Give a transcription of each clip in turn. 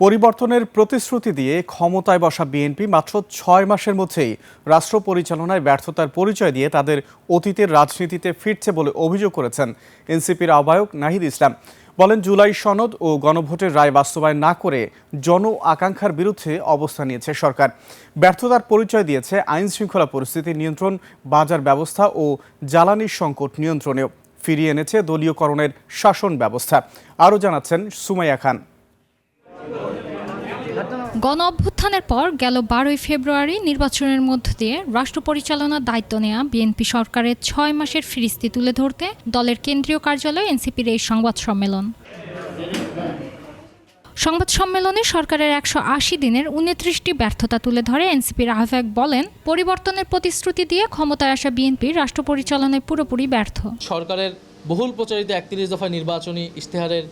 পরিবর্তনের প্রতিশ্রুতি দিয়ে ক্ষমতায় বসা বিএনপি মাত্র ৬ মাসের মধ্যেই রাষ্ট্র পরিচালনায় ব্যর্থতার পরিচয় দিয়ে তাদের অতীতের রাজনীতিতে ফিরছে বলে অভিযোগ করেছেন এনসিপির আহ্বায়ক নাহিদ ইসলাম। বলেন, জুলাই সনদ ও গণভোটের রায় বাস্তবায়ন না করে জন আকাঙ্ক্ষার বিরুদ্ধে অবস্থান নিয়েছে সরকার। ব্যর্থতার পরিচয় দিয়েছে আইন শৃঙ্খলা পরিস্থিতি নিয়ন্ত্রণ, বাজার ব্যবস্থা ও জ্বালানির সংকট নিয়ন্ত্রণেও। ফিরিয়ে এনেছে দলীয়করণের শাসন ব্যবস্থা। আরও জানাচ্ছেন সুমাইয়া খান। গণ অভ্যুত্থানের পর গেল 12ই ফেব্রুয়ারি নির্বাচনের মধ্য দিয়ে রাষ্ট্র পরিচালনার দায়িত্ব নেওয়া বিএনপি সরকারের 6 মাসের ফিরিস্তি তুলে ধরতে দলের কেন্দ্রীয় কার্যালয়ে এনসিপির এই সংবাদ সম্মেলনে সরকারের 180 দিনের 29টি ব্যর্থতা তুলে ধরে এনসিপির আহ্বায়ক বলেন, পরিবর্তনের প্রতিশ্রুতি দিয়ে ক্ষমতায় আসা বিএনপি রাষ্ট্র পরিচালনায় পুরোপুরি ব্যর্থ। সরকারের বহুল প্রচারিত 31 দফা নির্বাচনী ইশতেহারের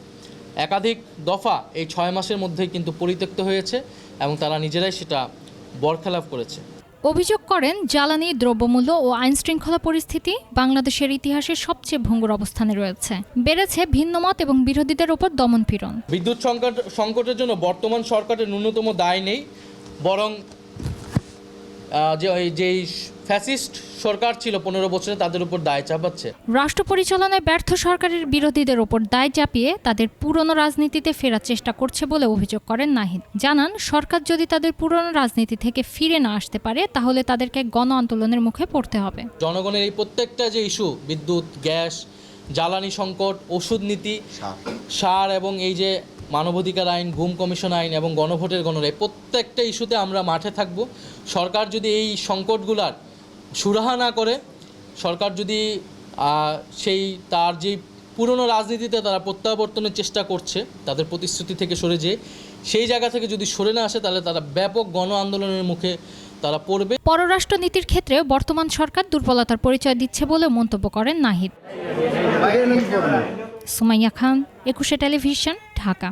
একাধিক দফা এই 6 মাসের মধ্যেই কিন্তু পরিত্যক্ত হয়েছে এবং তারা নিজেরাই সেটা বরখেলাপ করেছে। অভিযোগ করেন, জ্বালানি, দ্রব্যমূল্য ও আইন শৃঙ্খলা পরিস্থিতি বাংলাদেশের ইতিহাসে সবচেয়ে ভঙ্গুর অবস্থানে রয়েছে। বেড়েছে ভিন্নমত এবং বিরোধীদের উপর দমনপীড়ন। বিদ্যুৎ সংকটের জন্য বর্তমান সরকারের ন্যূনতম দায় নেই, বরং যে ফ্যাসিস্ট সরকার ছিল 15 বছরে তাদের উপর দায় চাপাচ্ছে। রাষ্ট্র পরিচালনায় ব্যর্থ সরকারের বিরোধীদের ওপর দায় চাপিয়ে তাদের পুরনো রাজনীতিতে ফেরার চেষ্টা করছে বলে অভিযোগ করেন নাহিদ। জানান, সরকার যদি তাদের পুরনো রাজনীতি থেকে ফিরে না আসতে পারে তাহলে তাদেরকে গণ আন্দোলনের মুখে পড়তে হবে। জনগণের এই প্রত্যেকটা যে ইস্যু, বিদ্যুৎ, গ্যাস, জ্বালানি সংকট, ওষুধ নীতি, সার এবং এই যে মানবাধিকার আইন, গুম কমিশন আইন এবং গণভোটের গণরায়, প্রত্যেকটা ইস্যুতে আমরা মাঠে থাকব। সরকার যদি এই সংকটগুলার সুরাহা না করে, সরকার যদি তার যে পুরনো রাজনীতিতে তারা প্রত্যাবর্তনের চেষ্টা করছে, তাদের প্রতিশ্রুতি থেকে সরে যেয়ে সেই জায়গা থেকে যদি সরে না আসে তাহলে তারা ব্যাপক গণ আন্দোলনের মুখে তারা পড়বে। পররাষ্ট্র নীতির ক্ষেত্রে বর্তমান সরকার দুর্বলতার পরিচয় দিচ্ছে বলে মন্তব্য করেন নাহিদ। সুমাইয়া খান, 21 টেলিভিশন, ঢাকা।